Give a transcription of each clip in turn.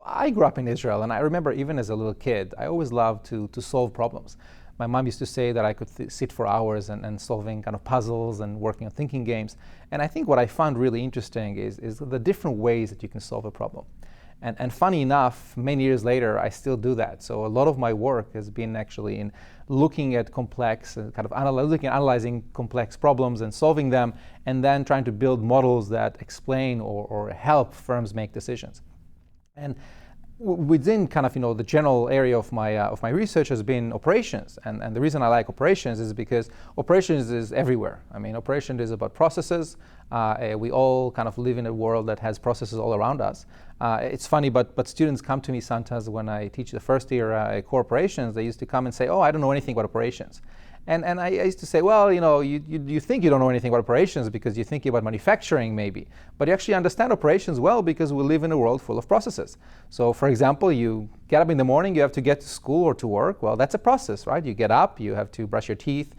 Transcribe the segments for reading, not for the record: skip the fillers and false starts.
I grew up in Israel, and I remember even as a little kid, I always loved to solve problems. My mom used to say that I could sit for hours and solving kind of puzzles and working on thinking games. And I think what I found really interesting is the different ways that you can solve a problem. And funny enough, many years later, I still do that. So a lot of my work has been actually in looking at complex, kind of analyzing complex problems and solving them, and then trying to build models that explain or help firms make decisions. And within kind of the general area of my research has been operations, and the reason I like operations is because operations is everywhere. I mean, operations is about processes. We all kind of live in a world that has processes all around us. It's funny, but students come to me sometimes when I teach the first year core operations. They used to come and say, "Oh, I don't know anything about operations." And I used to say, well, you think you don't know anything about operations because you're thinking about manufacturing maybe, but you actually understand operations well because we live in a world full of processes. So for example, you get up in the morning, you have to get to school or to work. Well, that's a process, right? You get up, you have to brush your teeth,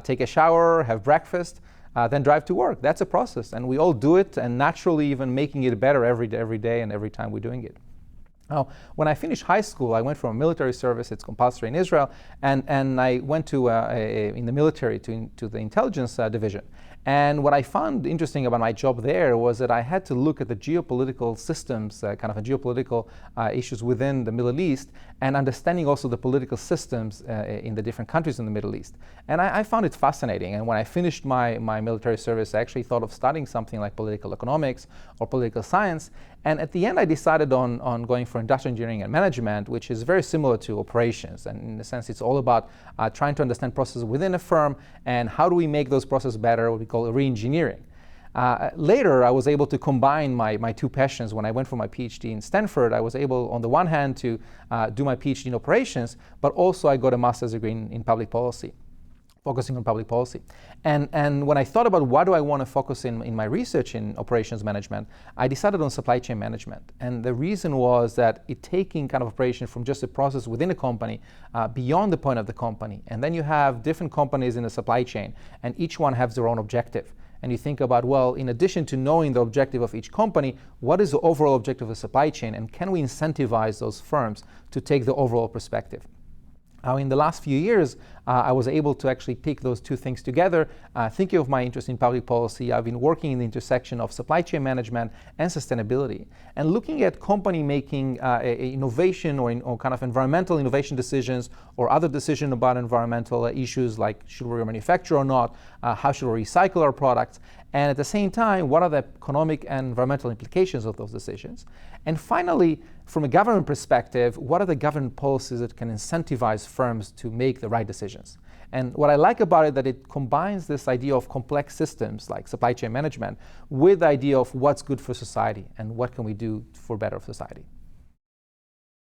take a shower, have breakfast, then drive to work. That's a process, and we all do it, and naturally even making it better every day and every time we're doing it. Now, when I finished high school, I went from military service, it's compulsory in Israel, and I went to in the military to the intelligence division. And what I found interesting about my job there was that I had to look at the geopolitical systems, kind of a geopolitical issues within the Middle East, and understanding also the political systems in the different countries in the Middle East. And I found it fascinating. And when I finished my military service, I actually thought of studying something like political economics or political science. And at the end, I decided on going for industrial engineering and management, which is very similar to operations. And in a sense, it's all about trying to understand processes within a firm and how do we make those processes better, what we call re-engineering. Later, I was able to combine my two passions. When I went for my PhD in Stanford, I was able, on the one hand, to do my PhD in operations, but also I got a master's degree in public policy, focusing on public policy. And when I thought about what do I want to focus in my research in operations management, I decided on supply chain management. And the reason was that it taking kind of operation from just a process within a company beyond the point of the company. And then you have different companies in the supply chain, and each one has their own objective. And you think about, well, in addition to knowing the objective of each company, what is the overall objective of the supply chain, and can we incentivize those firms to take the overall perspective? Now, in the last few years, I was able to actually pick those two things together. Thinking of my interest in public policy, I've been working in the intersection of supply chain management and sustainability, and looking at company making innovation or kind of environmental innovation decisions or other decisions about environmental issues like should we manufacture or not, how should we recycle our products, and at the same time, what are the economic and environmental implications of those decisions? And finally, from a government perspective, what are the government policies that can incentivize firms to make the right decisions? And what I like about it that it combines this idea of complex systems like supply chain management with the idea of what's good for society and what can we do for better society.